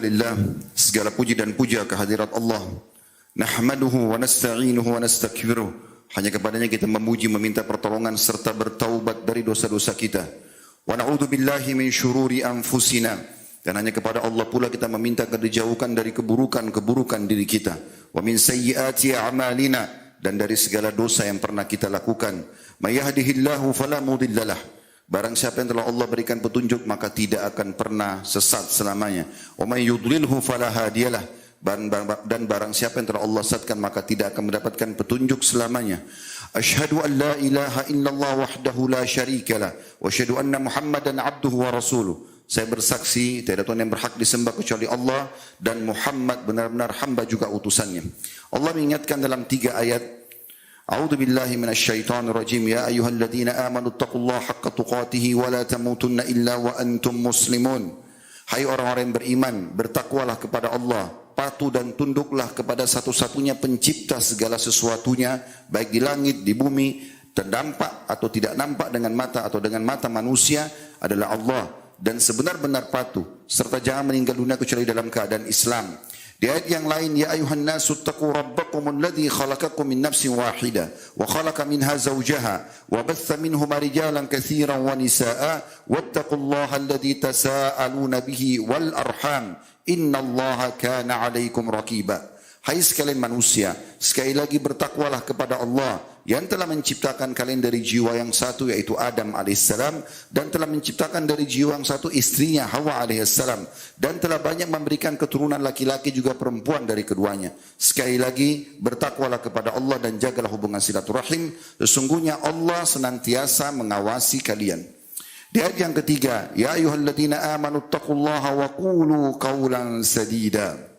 Alhamdulillah, segala puji dan puja kehadirat Allah. Nahmaduhu wa nasta'inuhu wa nastakfiruh. Hanya kepadanya kita memuji, meminta pertolongan serta bertaubat dari dosa-dosa kita. Wa na'udzu billahi min syururi anfusina. Dan hanya kepada Allah pula kita meminta dijauhkan dari keburukan-keburukan diri kita. Wa min sayyiati a'malina, dan dari segala dosa yang pernah kita lakukan. May yahdihillahu fala mudhillalah. Barang siapa yang telah Allah berikan petunjuk maka tidak akan pernah sesat selamanya. Wa may yudlilhu fala hadiyalah. Dan barang siapa yang telah Allah sesatkan maka tidak akan mendapatkan petunjuk selamanya. Asyhadu an la ilaha illallah wahdahu la syarikalah wa asyhadu anna Muhammadan abduhu wa rasuluh. Saya bersaksi tiada Tuhan yang berhak disembah kecuali Allah dan Muhammad benar-benar hamba juga utusannya. Allah mengingatkan dalam 3 ayat. A'udzu billahi minasyaitonir rajim. Ya ayyuhalladzina amanu taqullaha haqqa tuqatih wa la tamutunna illa wa antum muslimun. Hai orang-orang yang beriman, bertakwalah kepada Allah, patuh dan tunduklah kepada satu-satunya pencipta segala sesuatunya, baik di langit, di bumi, terdampak atau tidak nampak dengan mata atau dengan mata manusia adalah Allah, dan sebenar-benar patuh serta jangan meninggal dunia kecuali dalam keadaan Islam. Di ayat yang lain, ya ayuhan nasu taqu rabbakumul ladzi khalaqakum min nafsin wahidah wa khalaqa minha zawjaha wa batha minhuma rijalan katsiran wa nisaa'a wattaqullaha alladzi tasaaluna bihi wal arham innallaha kana 'alaikum raqiba. Hai sekalian manusia, sekali lagi bertakwalah kepada Allah yang telah menciptakan kalian dari jiwa yang satu yaitu Adam alaihissalam, dan telah menciptakan dari jiwa yang satu istrinya Hawa alaihissalam, dan telah banyak memberikan keturunan laki-laki juga perempuan dari keduanya. Sekali lagi bertakwalah kepada Allah dan jagalah hubungan silaturahim, sesungguhnya Allah senantiasa mengawasi kalian. Di ayat yang ketiga, ya ayyuhalladzina amanu taqullaha wa qulu qawlan sadida.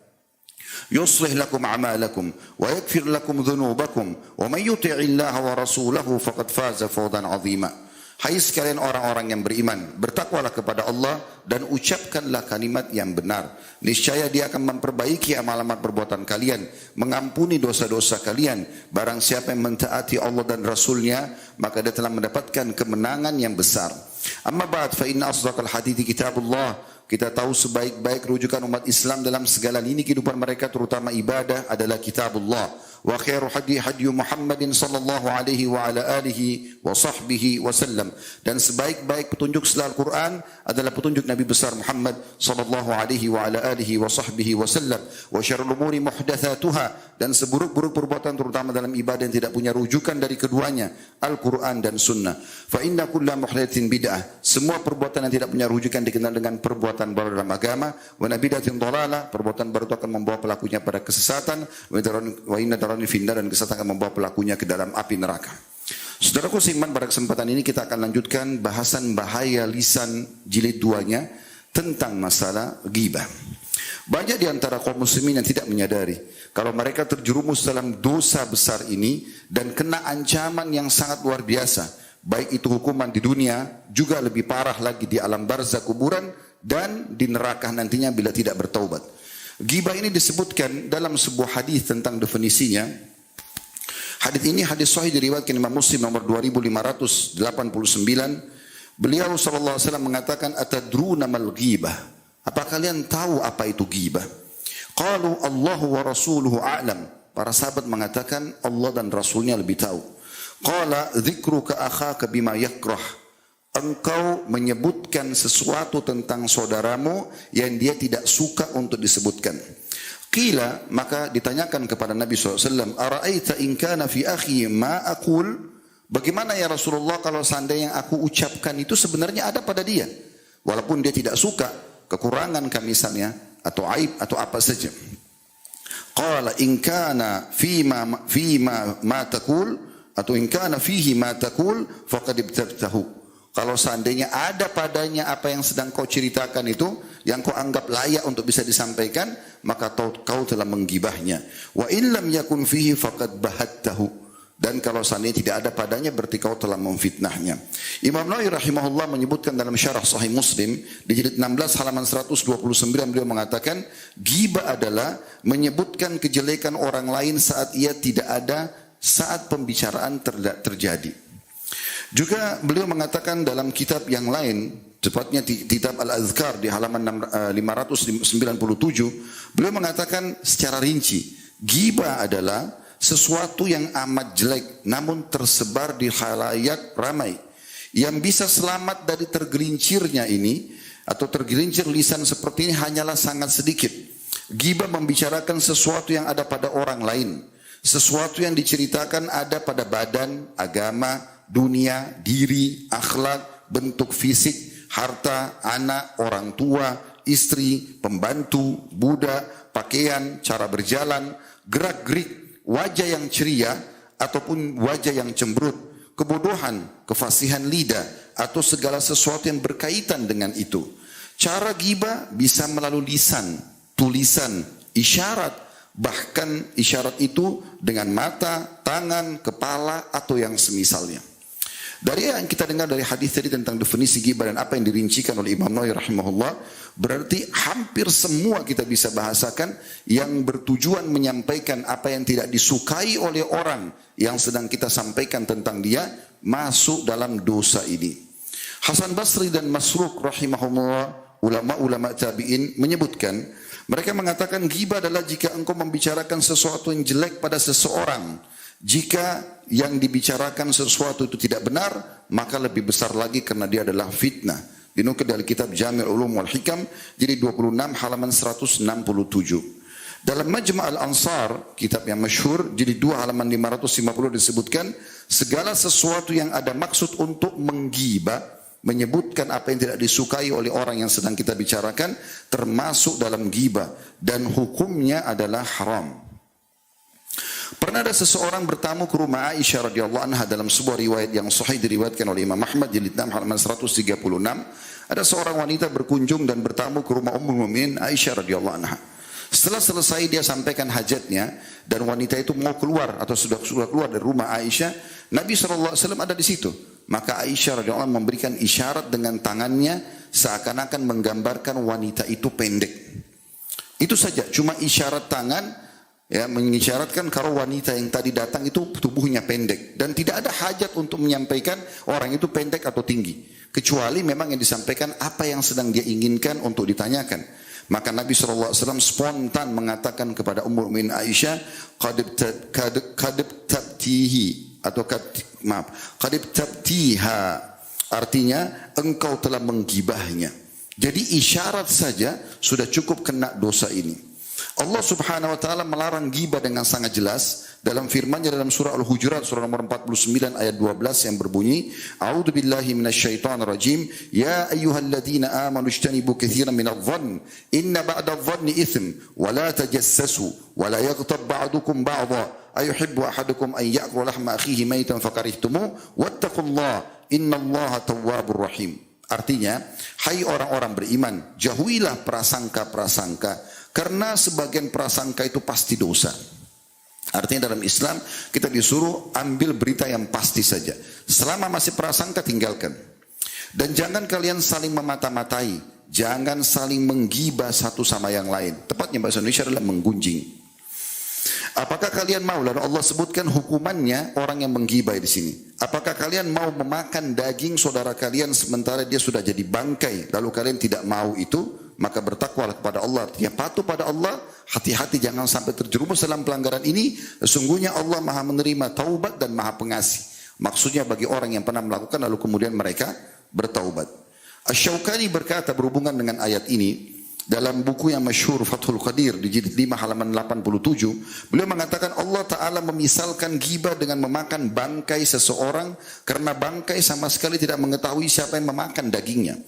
يصلح لكم أعمالكم ويغفر لكم ذنوبكم ومن يطع الله ورسوله فقد فاز فوزا عظيما. Hai sekalian orang-orang yang beriman, bertakwalah kepada Allah dan ucapkanlah kalimat yang benar. Niscaya Dia akan memperbaiki amal-amal perbuatan kalian, mengampuni dosa-dosa kalian. Barang siapa yang mentaati Allah dan Rasulnya, maka dia telah mendapatkan kemenangan yang besar. Amma ba'd, fa inna asdaqal hadithi kitabullah. Kita tahu sebaik-baik rujukan umat Islam dalam segala lini kehidupan mereka, terutama ibadah, adalah kitabullah. Wa khairu hadi Muhammadin sallallahu alaihi wa ala alihi wa sahbihi wa sallam. Dan sebaik-baik petunjuk setelah Al-Quran adalah petunjuk Nabi besar Muhammad sallallahu alaihi wa ala alihi wa sahbihi wa sallam. Wa syarrul umuri muhdatsatuha, dan seburuk-buruk perbuatan terutama dalam ibadah yang tidak punya rujukan dari keduanya, Al-Quran dan Sunnah. Fa inna kulla muhdatsin bid'ah. Semua perbuatan yang tidak punya rujukan dikenal dengan perbuatan baru dalam agama. Wa nabidatin dhalalah, perbuatan baru itu akan membawa pelakunya pada kesesatan. Wa inna darani finnar, dan kesesatan akan membawa pelakunya ke dalam api neraka. Saudaraku seiman, pada kesempatan ini kita akan lanjutkan bahasan bahaya lisan jilid 2-nya tentang masalah ghibah. Banyak di antara kaum muslimin yang tidak menyadari kalau mereka terjerumus dalam dosa besar ini dan kena ancaman yang sangat luar biasa, baik itu hukuman di dunia, juga lebih parah lagi di alam barzakh kuburan, dan di neraka nantinya bila tidak bertaubat. Ghibah ini disebutkan dalam sebuah hadis tentang definisinya. Hadis ini hadis sahih diriwayatkan Imam Muslim nomor 2589. Beliau sallallahu alaihi wasallam mengatakan, atadruna mal ghibah? Apa kalian tahu apa itu ghibah? Qalu Allahu wa rasuluhu a'lam. Para sahabat mengatakan Allah dan Rasulnya lebih tahu. Qala dzikruka akhaka bima yakrah. Engkau menyebutkan sesuatu tentang saudaramu yang dia tidak suka untuk disebutkan. Qila, maka ditanyakan kepada Nabi SAW, ara'aita in kana fi akhi ma aqul? Bagaimana ya Rasulullah kalau seandainya yang aku ucapkan itu sebenarnya ada pada dia, walaupun dia tidak suka, kekurangan misalnya atau aib atau apa saja. Qala in kana fima ma taqul, atau in kana fihi ma taqul faqad ibtabtahu. Kalau seandainya ada padanya apa yang sedang kau ceritakan itu, yang kau anggap layak untuk bisa disampaikan, maka kau telah menggibahnya. Wa in lam yakun fihi faqad bahattahu. Dan kalau seandainya tidak ada padanya, berarti kau telah memfitnahnya. Imam Nawawi rahimahullah menyebutkan dalam syarah Sahih Muslim di jilid 16 halaman 129, beliau mengatakan, ghibah adalah menyebutkan kejelekan orang lain saat ia tidak ada, saat pembicaraan terjadi. Juga beliau mengatakan dalam kitab yang lain, tepatnya kitab Al-Azkar di halaman 597, beliau mengatakan secara rinci, ghibah adalah sesuatu yang amat jelek namun tersebar di khalayak ramai. Yang bisa selamat dari tergelincirnya ini atau tergelincir lisan seperti ini hanyalah sangat sedikit. Ghibah membicarakan sesuatu yang ada pada orang lain, sesuatu yang diceritakan ada pada badan, agama, dunia, diri, akhlak, bentuk fisik, harta, anak, orang tua, istri, pembantu, budak, pakaian, cara berjalan, gerak-gerik, wajah yang ceria ataupun wajah yang cemberut, kebodohan, kefasihan lidah atau segala sesuatu yang berkaitan dengan itu. Cara ghibah bisa melalui lisan, tulisan, isyarat, bahkan isyarat itu dengan mata, tangan, kepala atau yang semisalnya. Dari yang kita dengar dari hadis tadi tentang definisi ghibah dan apa yang dirincikan oleh Imam Nawawi rahimahullah, berarti hampir semua kita bisa bahasakan yang bertujuan menyampaikan apa yang tidak disukai oleh orang yang sedang kita sampaikan tentang dia masuk dalam dosa ini. Hasan Basri dan Masruq rahimahullah, ulama-ulama tabi'in menyebutkan, mereka mengatakan ghibah adalah jika engkau membicarakan sesuatu yang jelek pada seseorang. Jika yang dibicarakan sesuatu itu tidak benar, maka lebih besar lagi karena dia adalah fitnah. Dinukil dari kitab Jami' Ulum wal Hikam, jadi 26 halaman 167. Dalam Majma' al-Ansar, kitab yang masyhur, jadi 2 halaman 550 disebutkan, segala sesuatu yang ada maksud untuk menggibah, menyebutkan apa yang tidak disukai oleh orang yang sedang kita bicarakan, termasuk dalam ghibah, dan hukumnya adalah haram. Pernah ada seseorang bertamu ke rumah Aisyah radhiyallahu anha dalam sebuah riwayat yang sahih diriwayatkan oleh Imam Ahmad jilid 6 halaman 136. Ada seorang wanita berkunjung dan bertamu ke rumah Ummul Mukminin Aisyah radhiyallahu anha. Setelah selesai dia sampaikan hajatnya dan wanita itu mau keluar atau sudah keluar dari rumah Aisyah, Nabi SAW ada di situ. Maka Aisyah radhiyallahu anha memberikan isyarat dengan tangannya seakan-akan menggambarkan wanita itu pendek. Itu saja, cuma isyarat tangan, ya, mengisyaratkan kalau wanita yang tadi datang itu tubuhnya pendek dan tidak ada hajat untuk menyampaikan orang itu pendek atau tinggi, kecuali memang yang disampaikan apa yang sedang dia inginkan untuk ditanyakan. Maka Nabi SAW spontan mengatakan kepada Ummul Mukminin Aisyah, qad tabtihi atau qad tabtiha, artinya engkau telah menggibahnya. Jadi isyarat saja sudah cukup kena dosa ini. Allah Subhanahu wa taala melarang ghibah dengan sangat jelas dalam firman-Nya dalam surah Al-Hujurat surah nomor 49 ayat 12 yang berbunyi, A'udzubillahi minasyaitonir rajim, ya ayyuhalladzina amanu ijtanibu katsiran minadh-dhann inna ba'dadh-dhanni itsm wa la tajassasu wa la yaghtab ba'dukum ba'dha ayuhibbu ahadukum an ya'kula lahma akhihi maytan fakarihtumuh wattaqullaha innallaha tawwabur rahim. Artinya, hai orang-orang beriman, jauhilah prasangka-prasangka, karena sebagian prasangka itu pasti dosa. Artinya dalam Islam kita disuruh ambil berita yang pasti saja. Selama masih prasangka tinggalkan. Dan jangan kalian saling memata-matai. Jangan saling menggibah satu sama yang lain. Tepatnya bahasa Indonesia adalah menggunjing. Apakah kalian mau? Lalu Allah sebutkan hukumannya orang yang menggibah di sini. Apakah kalian mau memakan daging saudara kalian sementara dia sudah jadi bangkai? Lalu kalian tidak mau itu? Maka bertakwalah kepada Allah, artinya patuh pada Allah, hati-hati jangan sampai terjerumus dalam pelanggaran ini. Sesungguhnya Allah Maha menerima taubat dan Maha pengasih. Maksudnya bagi orang yang pernah melakukan lalu kemudian mereka bertaubat. Asy-Syaukani berkata berhubungan dengan ayat ini dalam buku yang masyhur Fathul Qadir di jilid 5 halaman 87, beliau mengatakan Allah Ta'ala memisalkan ghibah dengan memakan bangkai seseorang karena bangkai sama sekali tidak mengetahui siapa yang memakan dagingnya.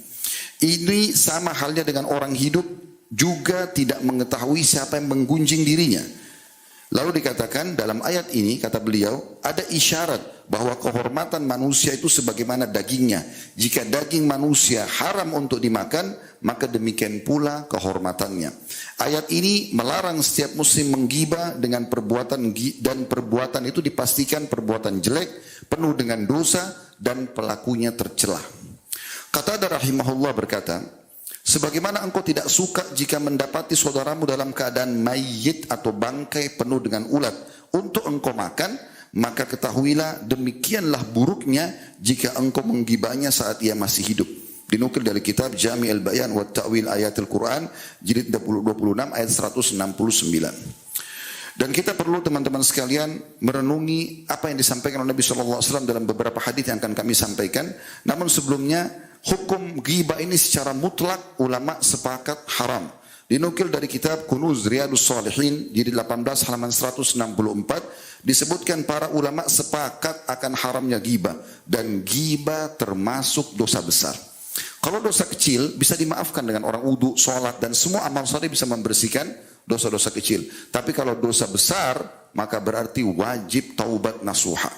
Ini sama halnya dengan orang hidup juga tidak mengetahui siapa yang menggunjing dirinya. Lalu dikatakan dalam ayat ini, kata beliau, ada isyarat bahwa kehormatan manusia itu sebagaimana dagingnya. Jika daging manusia haram untuk dimakan, maka demikian pula kehormatannya. Ayat ini melarang setiap muslim menggibah dengan perbuatan, dan perbuatan itu dipastikan perbuatan jelek, penuh dengan dosa dan pelakunya tercelah. Qatadah rahimahullah berkata, sebagaimana engkau tidak suka jika mendapati saudaramu dalam keadaan mayit atau bangkai penuh dengan ulat untuk engkau makan, maka ketahuilah demikianlah buruknya jika engkau menggibahnya saat ia masih hidup. Dinukil dari kitab Jami' al-Bayan wa Ta'wil Ayatul Quran jilid 26 ayat 169. Dan kita perlu teman-teman sekalian merenungi apa yang disampaikan oleh Nabi SAW dalam beberapa hadis yang akan kami sampaikan. Namun sebelumnya, hukum ghibah ini secara mutlak ulama sepakat haram. Dinukil dari kitab Kunuz Riyadus Salihin jilid 18 halaman 164 disebutkan para ulama sepakat akan haramnya ghibah dan ghibah termasuk dosa besar. Kalau dosa kecil bisa dimaafkan dengan orang wudu, sholat dan semua amal soleh bisa membersihkan dosa-dosa kecil. Tapi kalau dosa besar maka berarti wajib taubat nasuha.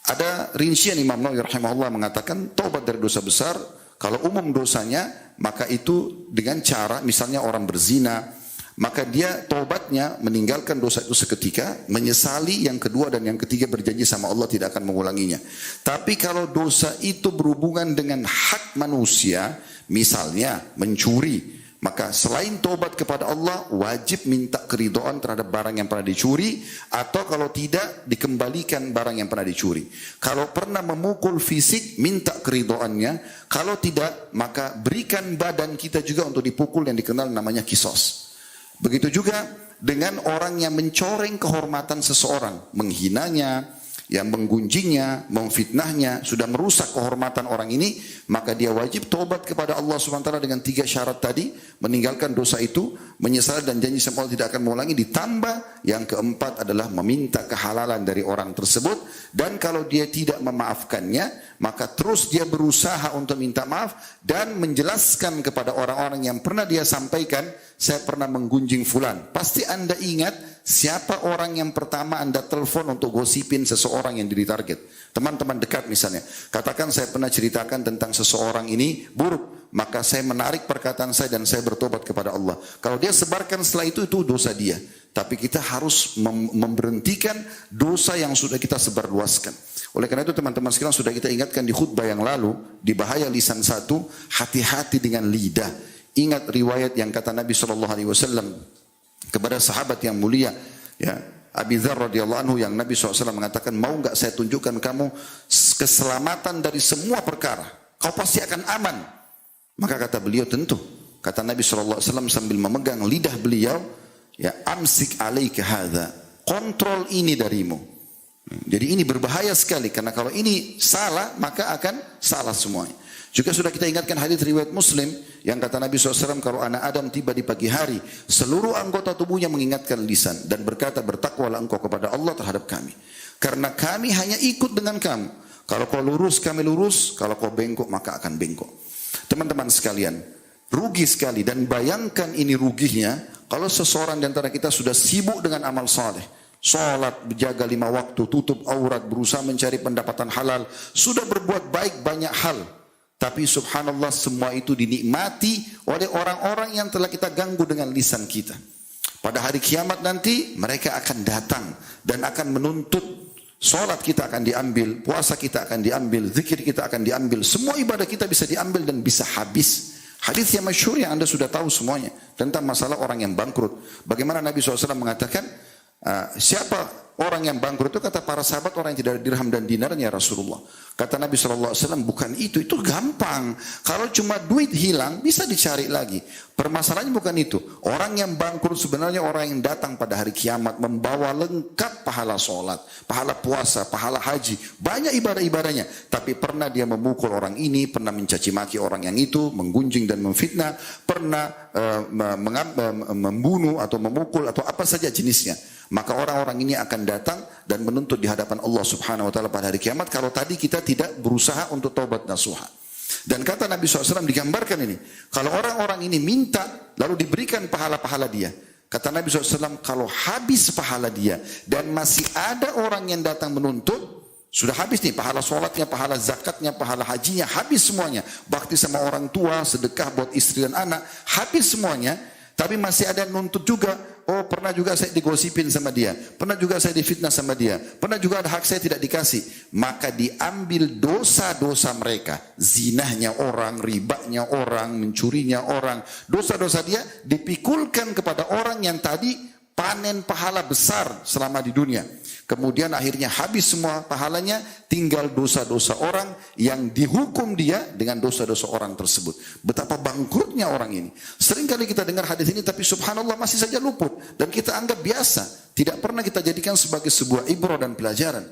Ada rincian Imam Nawawi rahimahullah mengatakan taubat dari dosa besar kalau umum dosanya maka itu dengan cara misalnya orang berzina maka dia taubatnya meninggalkan dosa itu seketika, menyesali yang kedua dan yang ketiga berjanji sama Allah tidak akan mengulanginya. Tapi kalau dosa itu berhubungan dengan hak manusia, misalnya mencuri, maka selain taubat kepada Allah wajib minta keridhaan terhadap barang yang pernah dicuri, atau kalau tidak dikembalikan barang yang pernah dicuri. Kalau pernah memukul fisik minta keridhaannya, kalau tidak maka berikan badan kita juga untuk dipukul yang dikenal namanya kisos. Begitu juga dengan orang yang mencoreng kehormatan seseorang, menghinanya, yang menggunjingnya, memfitnahnya, sudah merusak kehormatan orang ini, maka dia wajib taubat kepada Allah SWT dengan 3 syarat tadi, meninggalkan dosa itu, menyesal dan janji sama Allah tidak akan mengulangi, ditambah yang keempat adalah meminta kehalalan dari orang tersebut, dan kalau dia tidak memaafkannya, maka terus dia berusaha untuk minta maaf dan menjelaskan kepada orang-orang yang pernah dia sampaikan, saya pernah menggunjing fulan. Pasti Anda ingat siapa orang yang pertama Anda telepon untuk gosipin seseorang yang jadi target. Teman-teman dekat misalnya. Katakan saya pernah ceritakan tentang seseorang ini buruk. Maka saya menarik perkataan saya dan saya bertobat kepada Allah. Kalau dia sebarkan setelah itu dosa dia. Tapi kita harus memberhentikan dosa yang sudah kita sebarluaskan. Oleh karena itu teman-teman sekalian sudah kita ingatkan di khutbah yang lalu. Di bahaya lisan satu, hati-hati dengan lidah. Ingat riwayat yang kata Nabi SAW kepada sahabat yang mulia, ya, Abi Dzar radhiyallahu anhu, yang Nabi SAW mengatakan, mau enggak saya tunjukkan kamu keselamatan dari semua perkara, kau pasti akan aman. Maka kata beliau, tentu. Kata Nabi SAW sambil memegang lidah beliau, ya, amsik alaika hadza, kontrol ini darimu. Jadi ini berbahaya sekali, karena kalau ini salah maka akan salah semuanya. Juga sudah kita ingatkan hadis riwayat Muslim yang kata Nabi SAW, kalau anak Adam tiba di pagi hari, seluruh anggota tubuhnya mengingatkan lisan dan berkata, bertakwalah engkau kepada Allah terhadap kami. Karena kami hanya ikut dengan kamu. Kalau kau lurus, kami lurus. Kalau kau bengkok, maka akan bengkok. Teman-teman sekalian, rugi sekali. Dan bayangkan ini ruginya, kalau seseorang di antara kita sudah sibuk dengan amal saleh, salat, berjaga 5 waktu, tutup aurat, berusaha mencari pendapatan halal, sudah berbuat baik banyak hal. Tapi subhanallah semua itu dinikmati oleh orang-orang yang telah kita ganggu dengan lisan kita. Pada hari kiamat nanti mereka akan datang dan akan menuntut, salat kita akan diambil, puasa kita akan diambil, zikir kita akan diambil, semua ibadah kita bisa diambil dan bisa habis. Hadis yang masyhur yang Anda sudah tahu semuanya tentang masalah orang yang bangkrut. Bagaimana Nabi SAW mengatakan, siapa orang yang bangkrut itu? Kata para sahabat, orang yang tidak ada dirham dan dinarnya Rasulullah. Kata Nabi SAW, bukan itu gampang. Kalau cuma duit hilang bisa dicari lagi. Permasalahannya bukan itu. Orang yang bangkrut sebenarnya orang yang datang pada hari kiamat membawa lengkap pahala sholat, pahala puasa, pahala haji, banyak ibadah-ibadahnya. Tapi pernah dia memukul orang ini, pernah mencaci maki orang yang itu, menggunjing dan memfitnah, pernah membunuh atau memukul atau apa saja jenisnya. Maka orang-orang ini akan datang dan menuntut di hadapan Allah Subhanahu wa taala pada hari kiamat kalau tadi kita tidak berusaha untuk taubat nasuha. Dan kata Nabi SAW digambarkan ini, kalau orang-orang ini minta lalu diberikan pahala-pahala dia. Kata Nabi SAW, kalau habis pahala dia dan masih ada orang yang datang menuntut, sudah habis nih pahala sholatnya, pahala zakatnya, pahala hajinya, habis semuanya. Bakti sama orang tua, sedekah buat istri dan anak, habis semuanya. Tapi masih ada nuntut juga, oh pernah juga saya digosipin sama dia, pernah juga saya difitnah sama dia, pernah juga ada hak saya tidak dikasih. Maka diambil dosa-dosa mereka, zinahnya orang, ribanya orang, mencurinya orang, dosa-dosa dia dipikulkan kepada orang yang tadi panen pahala besar selama di dunia. Kemudian akhirnya habis semua pahalanya, tinggal dosa-dosa orang yang dihukum dia dengan dosa-dosa orang tersebut. Betapa bangkrutnya orang ini. Seringkali kita dengar hadis ini tapi subhanallah masih saja luput. Dan kita anggap biasa. Tidak pernah kita jadikan sebagai sebuah ibrah dan pelajaran.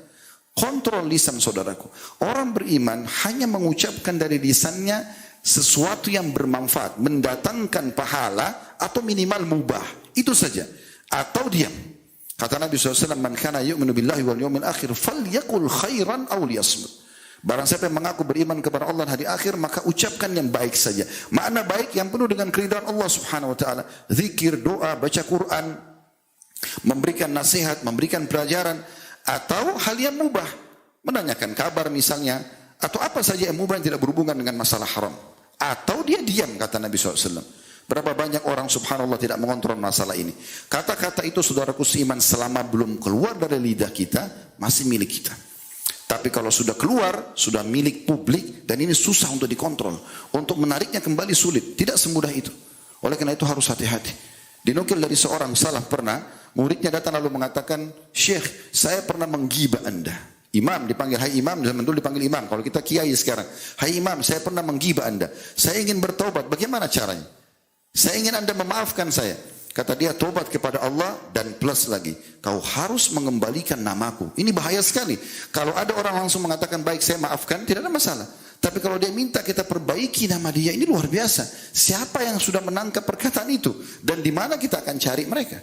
Kontrol lisan saudaraku. Orang beriman hanya mengucapkan dari lisannya sesuatu yang bermanfaat. Mendatangkan pahala atau minimal mubah. Itu saja. Atau diam. Kata Nabi SAW, "Man kana yu'minu billahi wal yawmil akhir falyaqul khairan aw liyasmut." Barang siapa yang mengaku beriman kepada Allah dan hari akhir, maka ucapkan yang baik saja. Makna baik yang penuh dengan keridhaan Allah Subhanahu wa taala. Zikir, doa, baca Quran, memberikan nasihat, memberikan pelajaran, atau hal yang mubah. Menanyakan kabar misalnya, atau apa saja yang mubah yang tidak berhubungan dengan masalah haram. Atau dia diam, kata Nabi SAW. Berapa banyak orang subhanallah tidak mengontrol masalah ini. Kata-kata itu saudaraku seiman selama belum keluar dari lidah kita, masih milik kita. Tapi kalau sudah keluar, sudah milik publik, dan ini susah untuk dikontrol. Untuk menariknya kembali sulit. Tidak semudah itu. Oleh karena itu harus hati-hati. Dinukil dari seorang salaf pernah, muridnya datang lalu mengatakan, "Syekh, saya pernah menggibah Anda." Imam dipanggil, "Hai imam," zaman dulu dipanggil imam. Kalau kita kiai sekarang, "Hai imam, saya pernah menggibah Anda. Saya ingin bertaubat, bagaimana caranya? Saya ingin Anda memaafkan saya." Kata dia, "Tobat kepada Allah dan plus lagi, kau harus mengembalikan namaku." Ini bahaya sekali. Kalau ada orang langsung mengatakan, "Baik, saya maafkan," tidak ada masalah. Tapi kalau dia minta kita perbaiki nama dia, ini luar biasa. Siapa yang sudah menangkap perkataan itu? Dan di mana kita akan cari mereka?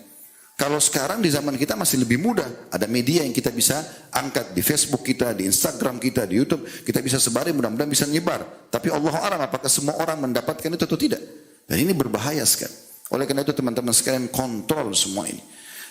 Kalau sekarang di zaman kita masih lebih mudah. Ada media yang kita bisa angkat di Facebook kita, di Instagram kita, di YouTube. Kita bisa sebarin, mudah-mudahan bisa nyebar. Tapi Allah a'lam apakah semua orang mendapatkan itu atau tidak. Dan ini berbahaya sekali. Oleh karena itu teman-teman sekalian kontrol semua ini.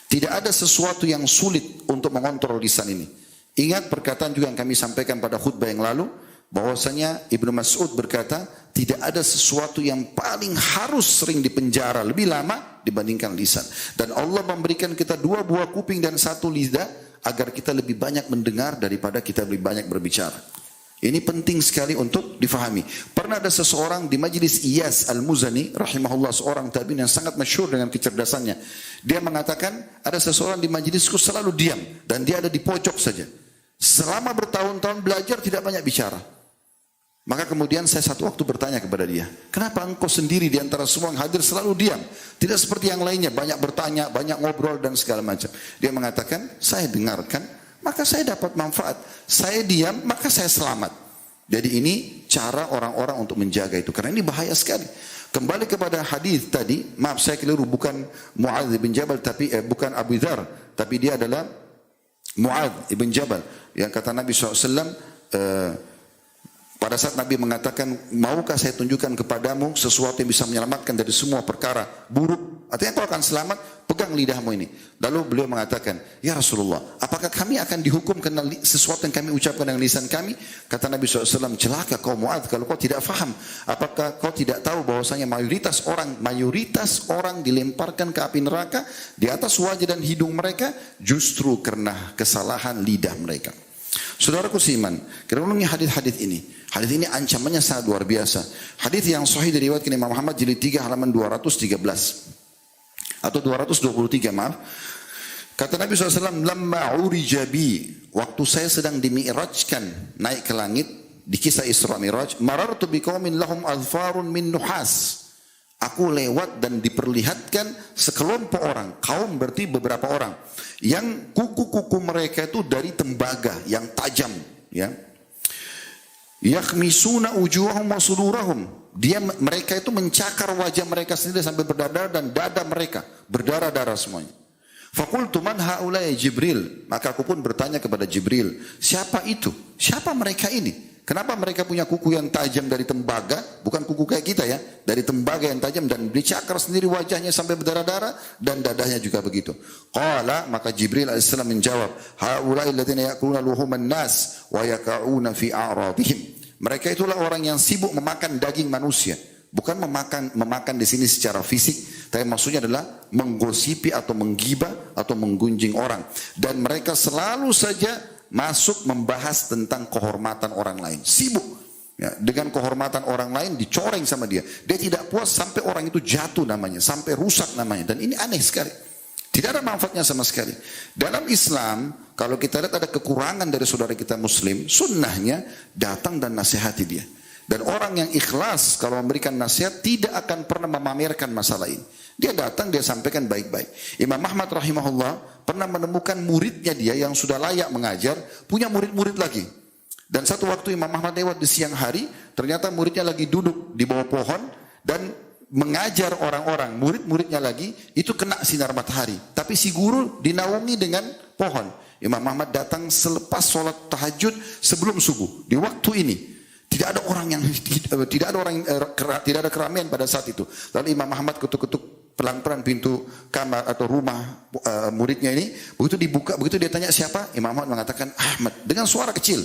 Tidak ada sesuatu yang sulit untuk mengontrol lisan ini. Ingat perkataan juga yang kami sampaikan pada khutbah yang lalu. Bahwasanya Ibnu Mas'ud berkata, tidak ada sesuatu yang paling harus sering dipenjara lebih lama dibandingkan lisan. Dan Allah memberikan kita 2 buah kuping dan 1 lidah agar kita lebih banyak mendengar daripada kita lebih banyak berbicara. Ini penting sekali untuk difahami. Pernah ada seseorang di majlis Iyas Al-Muzani, rahimahullah, seorang tabi'in yang sangat masyhur dengan kecerdasannya. Dia mengatakan, ada seseorang di majlisku selalu diam, dan dia ada di pojok saja. Selama bertahun-tahun belajar tidak banyak bicara. Maka kemudian saya satu waktu bertanya kepada dia, "Kenapa engkau sendiri di antara semua yang hadir selalu diam? Tidak seperti yang lainnya, banyak bertanya, banyak ngobrol dan segala macam." Dia mengatakan, "Saya dengarkan, maka saya dapat manfaat. Saya diam, maka saya selamat." Jadi ini cara orang-orang untuk menjaga itu. Karena ini bahaya sekali. Kembali kepada hadis tadi, maaf saya keliru, bukan Mu'adz bin Jabal, tapi bukan Abu Dzar, tapi dia adalah Mu'adz bin Jabal. Yang kata Nabi SAW, pada saat Nabi mengatakan, "Maukah saya tunjukkan kepadamu sesuatu yang bisa menyelamatkan dari semua perkara buruk? Artinya kau akan selamat, pegang lidahmu ini." Lalu beliau mengatakan, "Ya Rasulullah, apakah kami akan dihukum karena sesuatu yang kami ucapkan dengan lisan kami?" Kata Nabi SAW, "Celaka kau Mu'adz kalau kau tidak faham. Apakah kau tidak tahu bahwasanya mayoritas orang dilemparkan ke api neraka di atas wajah dan hidung mereka justru karena kesalahan lidah mereka." Saudaraku seiman, kita ulangi hadis-hadis ini. Hadis ini ancamannya sangat luar biasa. Hadis yang sahih diriwayatkan Imam Muhammad jilid 3 halaman 213 atau 223, maaf. Kata Nabi SAW, "Lamma urija bi," waktu saya sedang dimi'rajkan naik ke langit di kisah Isra Mi'raj, "marartu biqaumin lahum azfarun min nuhas." Aku lewat dan diperlihatkan sekelompok orang, kaum berarti beberapa orang, yang kuku-kuku mereka itu dari tembaga yang tajam, ya. Yakhmisuna wujuhahum wa sudurahum. Mereka itu mencakar wajah mereka sendiri sampai berdarah dan dada mereka berdarah-darah semuanya. Faqultu man haula ya Jibril, maka aku pun bertanya kepada Jibril, "Siapa itu? Siapa mereka ini? Kenapa mereka punya kuku yang tajam dari tembaga, bukan kuku kayak kita ya, dari tembaga yang tajam dan dicakar sendiri wajahnya sampai berdarah-darah dan dadanya juga begitu." Qala, maka Jibril alaihissalam menjawab, "Haula'i alladziina ya'kuluna luhuman nas wa yaqa'una fi a'radihim." Mereka itulah orang yang sibuk memakan daging manusia. Bukan memakan di sini secara fisik, tapi maksudnya adalah menggosipi atau menggibah atau menggunjing orang. Dan mereka selalu saja masuk membahas tentang kehormatan orang lain. Sibuk ya, dengan kehormatan orang lain, dicoreng sama dia. Dia tidak puas sampai orang itu jatuh namanya, sampai rusak namanya. Dan ini aneh sekali. Tidak ada manfaatnya sama sekali. Dalam Islam, kalau kita lihat ada kekurangan dari saudara kita muslim, sunnahnya datang dan nasihati dia. Dan orang yang ikhlas kalau memberikan nasihat tidak akan pernah memamerkan masalah ini. Dia datang, dia sampaikan baik-baik. Imam Ahmad rahimahullah pernah menemukan muridnya dia yang sudah layak mengajar, punya murid-murid lagi. Dan satu waktu Imam Ahmad lewat di siang hari, ternyata muridnya lagi duduk di bawah pohon dan mengajar orang-orang, murid-muridnya lagi, itu kena sinar matahari. Tapi si guru dinaungi dengan pohon. Imam Ahmad datang selepas sholat tahajud sebelum subuh. Di waktu ini, tidak ada orang yang tidak ada keramaian pada saat itu. Lalu Imam Ahmad ketuk-ketuk pelan-pelan pintu kamar atau rumah muridnya ini. Begitu dibuka, begitu dia tanya siapa, Imam Ahmad mengatakan Ahmad dengan suara kecil.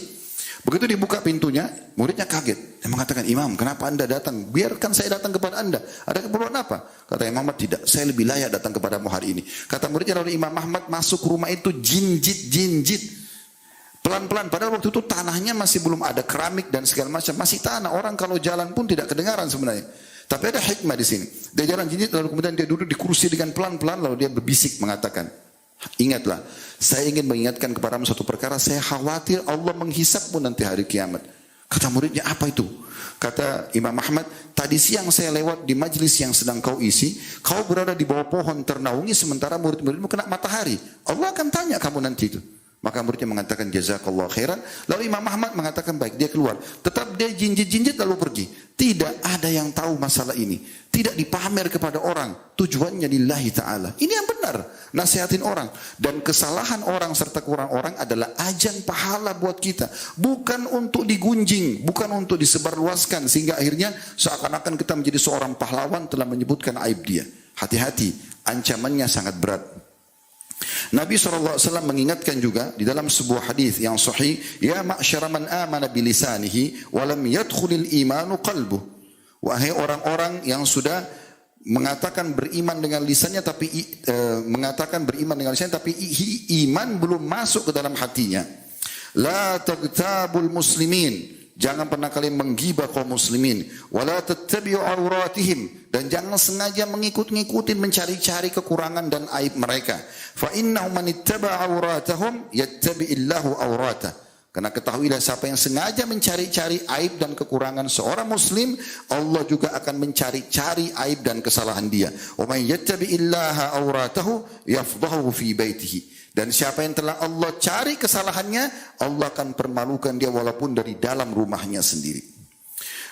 Begitu dibuka pintunya, muridnya kaget. Dia mengatakan, Imam, kenapa anda datang? Biarkan saya datang kepada anda. Ada keperluan apa? Kata Imam Ahmad, tidak. Saya lebih layak datang kepadamu hari ini. Kata muridnya, lalu Imam Ahmad masuk rumah itu jinjit. Pelan-pelan. Padahal waktu itu tanahnya masih belum ada keramik dan segala macam. Masih tanah. Orang kalau jalan pun tidak kedengaran sebenarnya. Tapi ada hikmah di sini. Dia jalan jinjit, lalu kemudian dia duduk di kursi dengan pelan-pelan, lalu dia berbisik mengatakan, ingatlah, saya ingin mengingatkan kepadamu satu perkara, saya khawatir Allah menghisapmu nanti hari kiamat. Kata muridnya, apa itu? Kata Imam Ahmad, tadi siang saya lewat di majlis yang sedang kau isi, kau berada di bawah pohon ternaungi sementara murid-muridmu kena matahari. Allah akan tanya kamu nanti itu. Maka muridnya mengatakan jazakallah khairan. Lalu Imam Ahmad mengatakan baik, dia keluar. Tetap dia jinjit-jinjit lalu pergi. Tidak ada yang tahu masalah ini. Tidak dipamer kepada orang. Tujuannya lillahi ta'ala. Ini yang benar. Nasihatin orang. Dan kesalahan orang serta kurang orang adalah ajang pahala buat kita. Bukan untuk digunjing. Bukan untuk disebarluaskan. Sehingga akhirnya seakan-akan kita menjadi seorang pahlawan telah menyebutkan aib dia. Hati-hati. Ancamannya sangat berat. Nabi SAW mengingatkan juga di dalam sebuah hadis yang sahih, ya ma'syara man amana bilisanihi wa lam yadkhulil imanu qalbuh. Wahai orang-orang yang sudah mengatakan beriman dengan lisannya tapi iman belum masuk ke dalam hatinya. La tagtabul muslimin. Jangan pernah kalian menggibah kaum muslimin. Wala tattabi'u auratihim. Dan jangan sengaja mengikut-ngikutin mencari-cari kekurangan dan aib mereka. Fa innahu man ittaba'a auratahum yattabi'illahu auratah. Karena ketahuilah siapa yang sengaja mencari-cari aib dan kekurangan seorang muslim, Allah juga akan mencari-cari aib dan kesalahan dia. Wa man yattabi'illaha auratahu yafdahu fi baitihi. Dan siapa yang telah Allah cari kesalahannya, Allah akan permalukan dia walaupun dari dalam rumahnya sendiri.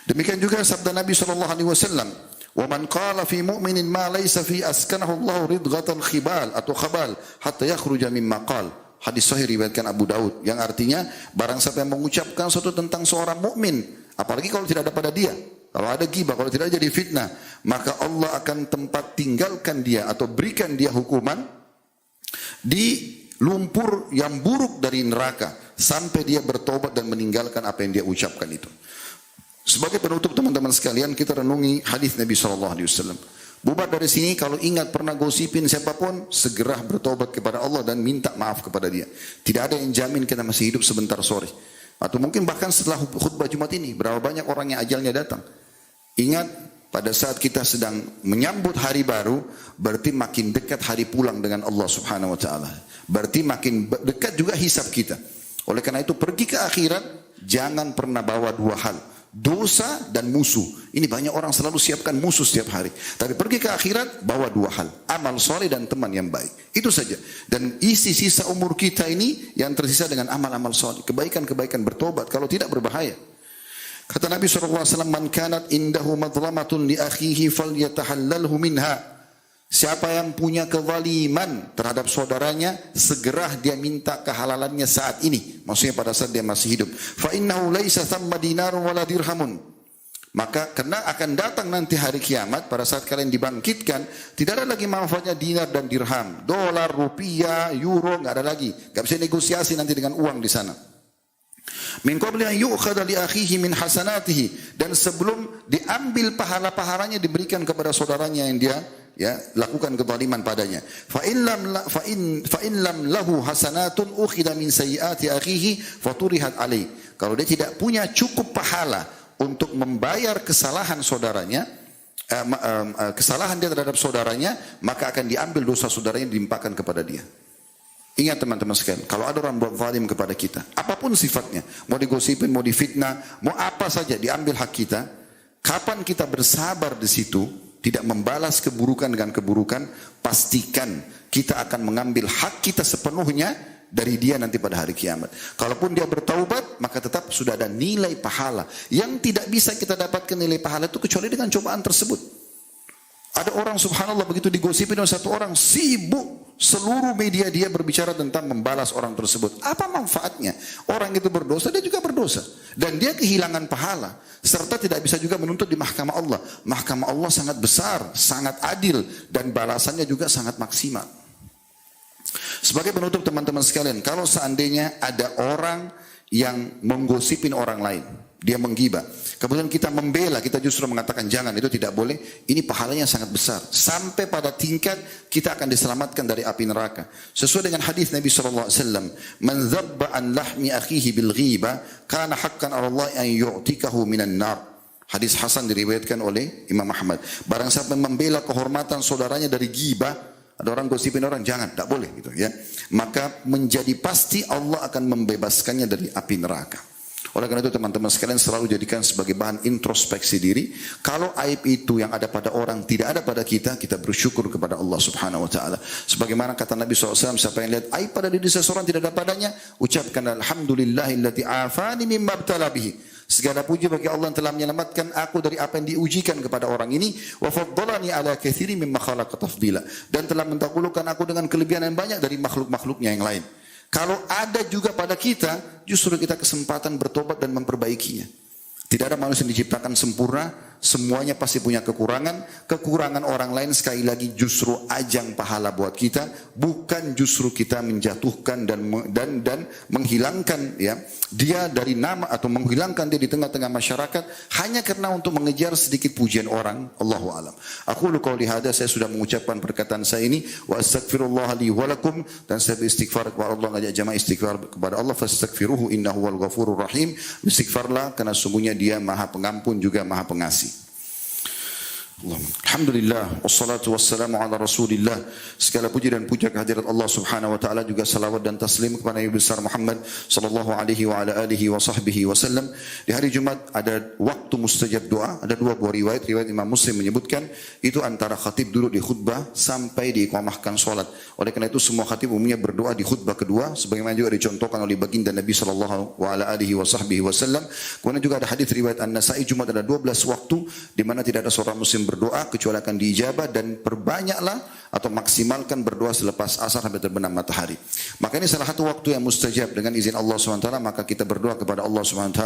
Demikian juga sabda Nabi SAW. Wa man qala fi mu'minin ma laysa fi askanahu Allah ridghatan khibal atau khabal hatta yakhruja mimma qal. Hadis sahih riwayatkan Abu Daud yang artinya barang siapa yang mengucapkan sesuatu tentang seorang mukmin, apalagi kalau tidak ada pada dia, kalau ada ghibah, kalau tidak jadi fitnah, maka Allah akan tempat tinggalkan dia atau berikan dia hukuman di lumpur yang buruk dari neraka sampai dia bertobat dan meninggalkan apa yang dia ucapkan itu. Sebagai penutup teman-teman sekalian, kita renungi hadis Nabi SAW. Bubar dari sini, kalau ingat pernah gosipin siapapun, segera bertobat kepada Allah dan minta maaf kepada dia. Tidak ada yang jamin kita masih hidup sebentar sore. Atau mungkin bahkan setelah khutbah Jumat ini, berapa banyak orang yang ajalnya datang. Ingat, pada saat kita sedang menyambut hari baru, berarti makin dekat hari pulang dengan Allah Subhanahu wa taala. Berarti makin dekat juga hisab kita. Oleh karena itu pergi ke akhirat, jangan pernah bawa dua hal, dosa dan musuh. Ini banyak orang selalu siapkan musuh setiap hari. Tapi pergi ke akhirat, bawa dua hal, amal soleh dan teman yang baik. Itu saja. Dan isi sisa umur kita ini yang tersisa dengan amal-amal soleh, kebaikan-kebaikan, bertobat. Kalau tidak berbahaya. Kata Nabi SAW, man kanat indahu madlamatun li akhihi falyatahallalhu minha. Siapa yang punya kezaliman terhadap saudaranya, segera dia minta kehalalannya saat ini. Maksudnya pada saat dia masih hidup. Fa innahu laisa thamma dinarun wala dirhamun. Maka karena akan datang nanti hari kiamat, pada saat kalian dibangkitkan, tidak ada lagi manfaatnya dinar dan dirham. Dolar, rupiah, euro, enggak ada lagi. Enggak bisa negosiasi nanti dengan uang di sana. Min qabli an yu'khadha li akhihi min hasanatihi, dan sebelum diambil pahala-pahalanya diberikan kepada saudaranya yang dia lakukan kezaliman padanya. Fa in lam lahu hasanatun ukhidha min sayyiati akhihi faturihat alaihi. Kalau dia tidak punya cukup pahala untuk membayar kesalahan saudaranya, kesalahan dia terhadap saudaranya, maka akan diambil dosa saudaranya dilimpahkan kepada dia. Ingat teman-teman sekalian, kalau ada orang buat zalim kepada kita, apapun sifatnya, mau digosipin, mau difitnah, mau apa saja, diambil hak kita, kapan kita bersabar di situ, tidak membalas keburukan dengan keburukan, pastikan kita akan mengambil hak kita sepenuhnya dari dia nanti pada hari kiamat. Kalaupun dia bertaubat, maka tetap sudah ada nilai pahala. Yang tidak bisa kita dapatkan nilai pahala itu kecuali dengan cobaan tersebut. Ada orang subhanallah begitu digosipin oleh satu orang, sibuk seluruh media dia berbicara tentang membalas orang tersebut. Apa manfaatnya? Orang itu berdosa, dia juga berdosa. Dan dia kehilangan pahala. Serta tidak bisa juga menuntut di mahkamah Allah. Mahkamah Allah sangat besar, sangat adil. Dan balasannya juga sangat maksimal. Sebagai penutup teman-teman sekalian, kalau seandainya ada orang yang menggosipin orang lain, dia menggibah, kemudian kita membela, kita justru mengatakan jangan, itu tidak boleh, ini pahalanya sangat besar. Sampai pada tingkat kita akan diselamatkan dari api neraka. Sesuai dengan hadis Nabi SAW, man zabba an lahmi akhihi bil ghiba, kana haqqan ala Allah an yu'tikahu minan nar. Hadis Hasan diriwayatkan oleh Imam Ahmad. Barang siapa membela kehormatan saudaranya dari ghibah, ada orang gosipin orang, jangan, tak boleh gitu ya. Maka menjadi pasti Allah akan membebaskannya dari api neraka. Oleh karena itu teman-teman sekalian selalu jadikan sebagai bahan introspeksi diri. Kalau aib itu yang ada pada orang tidak ada pada kita, kita bersyukur kepada Allah Subhanahu Wa Taala. Sebagaimana kata Nabi SAW, siapa yang lihat aib pada diri seseorang tidak ada padanya, ucapkan alhamdulillahillati afani mimma ibtala bihi. Segala puji bagi Allah yang telah menyelamatkan aku dari apa yang diujikan kepada orang ini, wa faddalani ala katsirin mimma khalaqa tafdila, dan telah mendahulukan aku dengan kelebihan yang banyak dari makhluk-makhluknya yang lain. Kalau ada juga pada kita, justru kita kesempatan bertobat dan memperbaikinya. Tidak ada manusia yang diciptakan sempurna, semuanya pasti punya kekurangan. Kekurangan orang lain sekali lagi justru ajang pahala buat kita, bukan justru kita menjatuhkan dan menghilangkan ya dia dari nama atau menghilangkan dia di tengah-tengah masyarakat hanya karena untuk mengejar sedikit pujian orang. Allahu a'lam. Aku qauli hada, saya sudah mengucapkan perkataan saya ini, wa astaghfirullah li wa lakum, dan saya beristighfar kepada Allah, ngajak jamaah istighfar kepada Allah, fastaghfiruhu innahu wal ghafurur rahim. Istighfarlah karena sungguhnya dia maha pengampun juga maha pengasih. Alhamdulillah, wassalatu wassalamu ala rasulillah. Segala puji dan puja kehadirat Allah Subhanahu wa taala, juga salawat dan taslim kepada Nabi besar Muhammad sallallahu alaihi wa ala alihi wa sahbihi wasallam. Di hari Jumat ada waktu mustajab doa, ada dua buah riwayat. Riwayat Imam Muslim menyebutkan itu antara khatib duduk di khutbah sampai diiqamahkan salat. Oleh karena itu semua khatib umumnya berdoa di khutbah kedua, sebagaimana juga dicontohkan oleh baginda Nabi sallallahu wa ala alihi wa sahbihi wasallam. Kemudian juga ada hadis riwayat An-Nasa'i, Jumat ada 12 waktu di mana tidak ada seorang muslim berdoa kecuali akan diijabah, dan perbanyaklah atau maksimalkan berdoa selepas asar sampai terbenam matahari. Maka ini salah satu waktu yang mustajab dengan izin Allah SWT, maka kita berdoa kepada Allah SWT.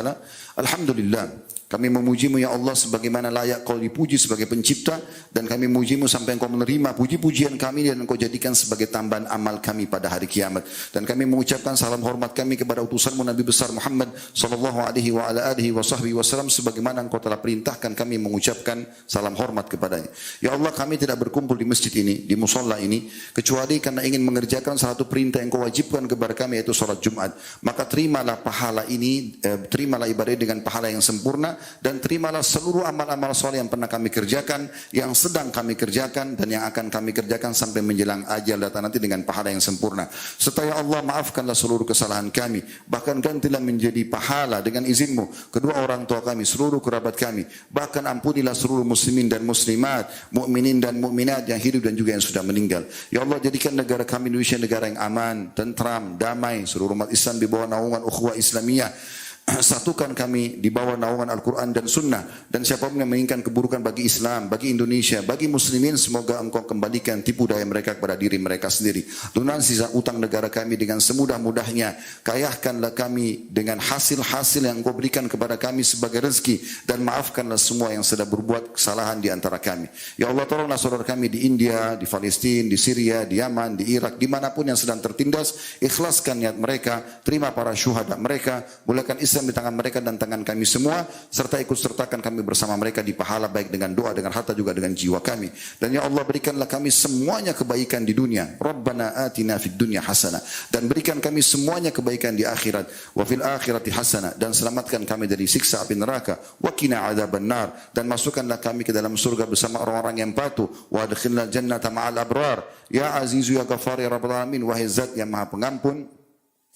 Alhamdulillah, kami memujimu ya Allah sebagaimana layak kau dipuji sebagai pencipta, dan kami memujimu sampai engkau menerima puji-pujian kami dan engkau jadikan sebagai tambahan amal kami pada hari kiamat. Dan kami mengucapkan salam hormat kami kepada utusanmu Nabi besar Muhammad sallallahu alaihi wa ala alihi wa sahbihi wasallam, sebagaimana engkau telah perintahkan kami mengucapkan salam hormat kepadanya. Ya Allah, kami tidak berkumpul di masjid ini, di musola ini, kecuali karena ingin mengerjakan salah satu perintah yang kau wajibkan kepada kami, yaitu salat Jumat. Maka terimalah pahala ini, terimalah ibadah dengan pahala yang sempurna, dan terimalah seluruh amal-amal soleh yang pernah kami kerjakan, yang sedang kami kerjakan, dan yang akan kami kerjakan sampai menjelang ajal datang nanti dengan pahala yang sempurna. Serta ya Allah, maafkanlah seluruh kesalahan kami, bahkan gantilah menjadi pahala dengan izinmu kedua orang tua kami, seluruh kerabat kami, bahkan ampunilah seluruh muslimin dan muslimat, mukminin dan mukminat yang hidup dan juga yang sudah meninggal. Ya Allah, jadikan negara kami Indonesia negara yang aman, tentram, damai, seluruh umat Islam di bawah naungan ukhuwah Islamiyah. Satukan kami di bawah naungan Al-Quran dan Sunnah, dan siapapun yang menginginkan keburukan bagi Islam, bagi Indonesia, bagi muslimin, semoga engkau kembalikan tipu daya mereka kepada diri mereka sendiri. Lunasi sisa utang negara kami dengan semudah-mudahnya, kayahkanlah kami dengan hasil-hasil yang engkau berikan kepada kami sebagai rezeki, dan maafkanlah semua yang sudah berbuat kesalahan di antara kami. Ya Allah, tolonglah saudara kami di India, di Palestina, di Syria, di Yaman, di Irak, dimanapun yang sedang tertindas, ikhlaskan niat mereka, terima para syuhada mereka, mulakan Islam Hisab di tangan mereka dan tangan kami semua, serta ikut sertakan kami bersama mereka di pahala baik dengan doa, dengan harta juga dengan jiwa kami. Dan ya Allah berikanlah kami semuanya kebaikan di dunia. Rabbana atina fid dunya hasanah, dan berikan kami semuanya kebaikan di akhirat. Wa fil akhirati hasanah, dan selamatkan kami dari siksa api neraka. Wa qina adzabannar, dan masukkanlah kami ke dalam surga bersama orang-orang yang patuh. Wa adkhilnal jannata ma'al abrar. Ya azizu ya ghafar ya rabbal alamin, wahai zat yang maha pengampun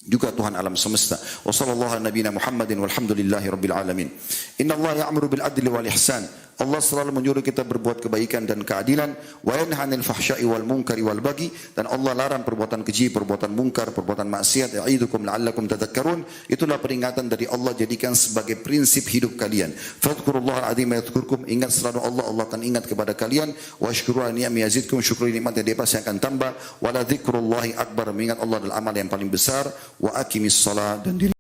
juga Tuhan alam semesta. Wa sallallahu ala nabiyina Muhammadin walhamdulillahi rabbil alamin. Inna Allah ya'muru bil adli wal ihsan. Allah selalu menyuruh kita berbuat kebaikan dan keadilan. Wa yanha 'anil fahsya'i wal munkari wal baghi, dan Allah larang perbuatan keji, perbuatan mungkar, perbuatan maksiat. Ya'idukum la'allakum tadhakkarun. Itulah peringatan dari Allah, jadikan sebagai prinsip hidup kalian. Fadhkurullaha al-'azim yadhkurkum. Ingat selalu Allah, Allah akan ingat kepada kalian. Wa syukuru ni'am yazidkum. Syukuri nikmatnya dia pasti akan tambah. Wa la dzikrullahi akbar. Mengingat Allah adalah amal yang paling besar. Wa aqimis shalah, dan